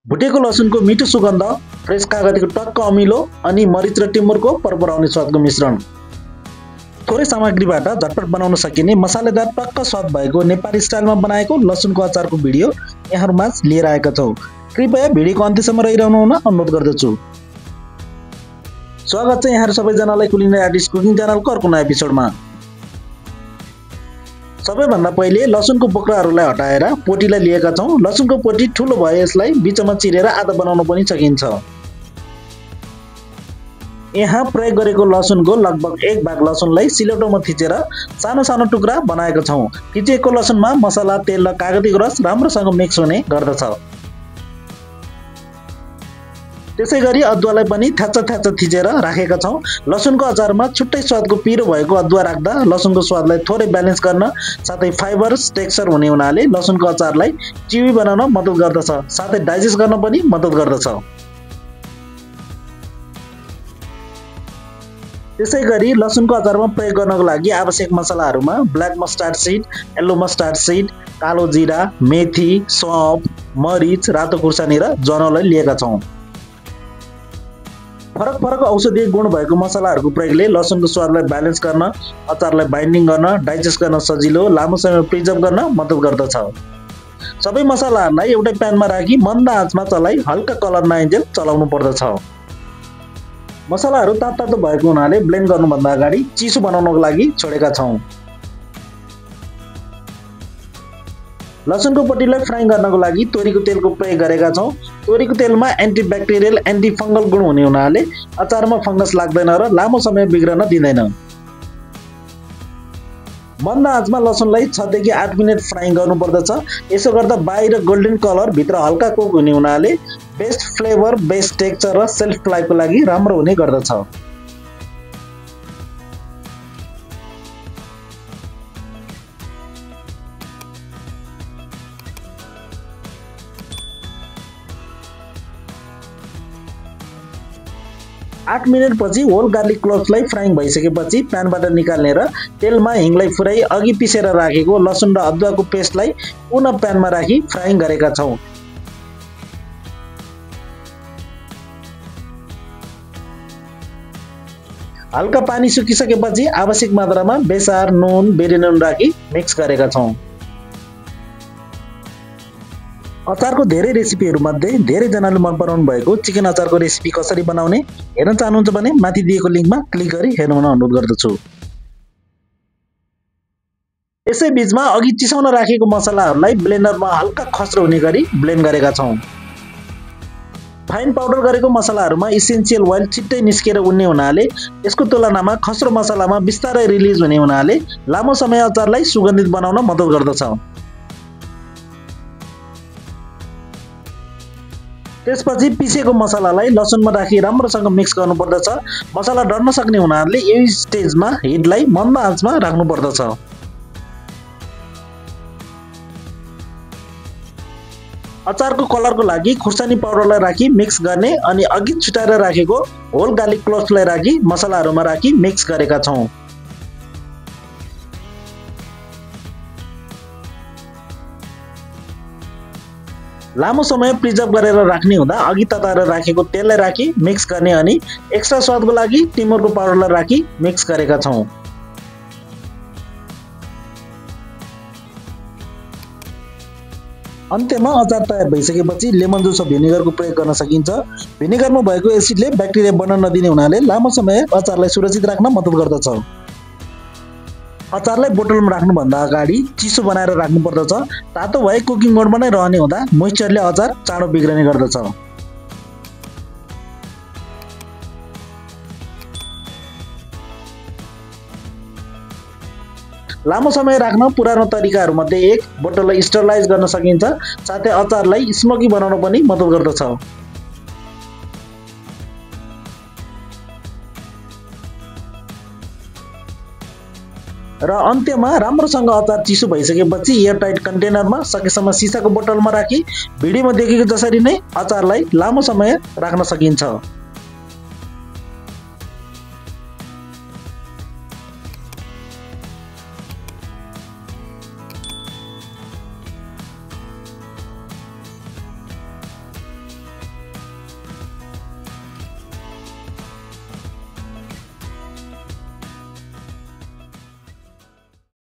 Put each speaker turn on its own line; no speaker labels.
भुटेको लसुनको मिठो सुगन्ध, फ्रेस कागतीको टक्क अमिलो अनि मरिच र टिमुरको परपराउने स्वादको मिश्रण। थोरै सामग्रीबाट झटपट बनाउन सकिने मसालेदार टक्क स्वाद भएको नेपाली स्टाइलमा बनाएको लसुनको अचारको भिडियो यहाँहरूमाझ लिएर आएका छौँ। कृपया भिडियोको अन्त्यसम्म रहिरहनु हुन अनुरोध गर्दछु। स्वागत छ यहाँहरू सबैजनालाई कुलिनरी आर्टिस्ट कुकिङ च्यानलको अर्को नयाँ एपिसोडमा। सबैभन्दा पहिले लसुनको बोक्राहरूलाई हटाएर पोटीलाई लिएका छौँ। लसुनको पोटी ठुलो भए यसलाई बिचमा चिरेर आधा बनाउन पनि सकिन्छ। यहाँ प्रयोग गरेको लसुनको लगभग 1 भाग लसुनलाई सिलौटोमा थिचेर सानो सानो टुक्रा बनाएका छौँ। थिचिएको लसुनमा मसला, तेल र कागतीको रस राम्रोसँग मिक्स हुने गर्दछ। त्यसैगरी अदुवालाई पनि थ्याच्च थिचेर राखेका छौँ। लसुनको अचारमा छुट्टै स्वादको पिरो भएको अदुवा राख्दा लसुनको स्वादलाई थोरै ब्यालेन्स गर्न साथै फाइबर टेक्सचर हुने हुनाले लसुनको अचारलाई चिवी बनाउन मद्दत गर्दछ, साथै डाइजेस्ट गर्न पनि मद्दत गर्दछ। त्यसैगरी लसुनको अचारमा प्रयोग गर्नको लागि आवश्यक मसलाहरूमा black mustard seed, yellow mustard seed, कालो जिरा, मेथी, सौंफ, मरिच, रातो खुर्सानी र ज्वानोलाई लिएका छौँ। फरक औषधीय गुण भएको मसलाहरूको प्रयोगले लसुनको स्वादलाई ब्यालेन्स गर्न, अचारलाई बाइन्डिङ गर्न, डाइजेस्ट गर्न सजिलो, लामो समय प्रिजर्भ गर्न मद्दत गर्दछ। सबै मसलाहरूलाई एउटै प्यानमा राखी मन्द आँचमा चलाई हल्का कलर नआइन्जेल चलाउनु पर्दछ। मसलाहरू तातो भएको हुनाले ब्लेन्ड गर्नुभन्दा अगाडि चिसो बनाउनको लागि छोडेका छौँ। लसुनको पोटीलाई फ्राई गर्नको लागि तोरीको तेलको प्रयोग गरेका छौँ। तोरीको तेलमा एन्टिब्याक्टेरियल, एन्टिफङ्गल गुण हुने हुनाले अचारमा फङ्गस लाग्दैन र लामो समय बिग्रन दिँदैन। मन्द आँचमा लसुनलाई 6 देखि 8 मिनेट फ्राई गर्नुपर्दछ। यसो गर्दा बाहिर गोल्डन कलर, भित्र हल्का कुक हुने हुनाले बेस्ट फ्लेभर, बेस्ट टेक्सचर र सेल्फ लाइफको लागि राम्रो हुने गर्दछ। आठ मिनेटपछि होल गार्लिक क्लोभ्सलाई फ्राइङ भइसकेपछि प्यानबाट निकाल्ने र तेलमा हिङलाई फुराई अघि पिसेर राखेको लसुन र अदुवाको पेस्टलाई पुनः प्यानमा राखी फ्राइङ गरेका छौँ। हल्का पानी सुकिसकेपछि आवश्यक मात्रामा बेसार, नुन, बेरी नुन राखी मिक्स गरेका छौँ। अचारको धेरै रेसिपीहरूमध्ये धेरैजनाले मन पराउनु भएको चिकन अचारको रेसिपी कसरी बनाउने हेर्न चाहनुहुन्छ भने माथि दिएको लिङ्कमा क्लिक गरी हेर्न अनुरोध गर्दछु। यसै बीचमा अघि चिसाउन राखेको मसलाहरूलाई ब्लेन्डरमा हल्का खस्रो हुने गरी ब्लेन्ड गरेका छौँ। फाइन पाउडर गरेको मसलाहरूमा इसेन्सियल ओइल छिट्टै निस्केर उड्ने हुनाले यसको तुलनामा खस्रो मसलामा बिस्तारै रिलिज हुने हुनाले लामो समय अचारलाई सुगन्धित बनाउन मद्दत गर्दछ। त्यसपछि पिसेको मसलालाई लसुनमा राखी राम्रोसँग मिक्स गर्नुपर्दछ। मसला डढ्न सक्ने हुनाले यही स्टेजमा हिटलाई मन्द आँचमा राख्नुपर्दछ। अचारको कलरको लागि खुर्सानी पाउडरलाई राखी मिक्स गर्ने अनि अघि छुटाएर राखेको होल गार्लिक क्लोभ्सलाई राखी मसलाहरूमा राखी मिक्स गरेका छौँ। लामो समय प्रिजर्भ गरेर राख्ने हुँदा अघि तताएर राखेको तेललाई राखी मिक्स गर्ने अनि एक्स्ट्रा स्वादको लागि टिमुरको पाउडरलाई राखी मिक्स गरेका छौँ। अन्त्यमा अचार तयार भइसकेपछि लेमन जुस वा भिनेगरको प्रयोग गर्न सकिन्छ। भिनेगरमा भएको एसिडले ब्याक्टेरिया बढ्न नदिने हुनाले लामो समय अचारलाई सुरक्षित राख्न मद्दत गर्दछ। अचारलाई बोतलमा राख्नुभन्दा अगाडि चिसो बनाएर राख्नुपर्दछ। तातो भए कुकिङ मोडमा नै रहने हुँदा मोइस्चरले अचार चाँडो बिग्रने गर्दछ। लामो समय राख्न पुरानो तरिकाहरूमध्ये एक बोतललाई स्टरलाइज गर्न सकिन्छ, साथै अचारलाई स्मोकी बनाउन पनि मद्दत गर्दछ। र अन्त्यमा राम्रोसँग अचार चिसो भइसकेपछि एयरटाइट कन्टेनरमा सकेसम्म सिसाको बोतलमा राखी भिडियोमा देखेको जसरी नै अचारलाई लामो समय राख्न सकिन्छ।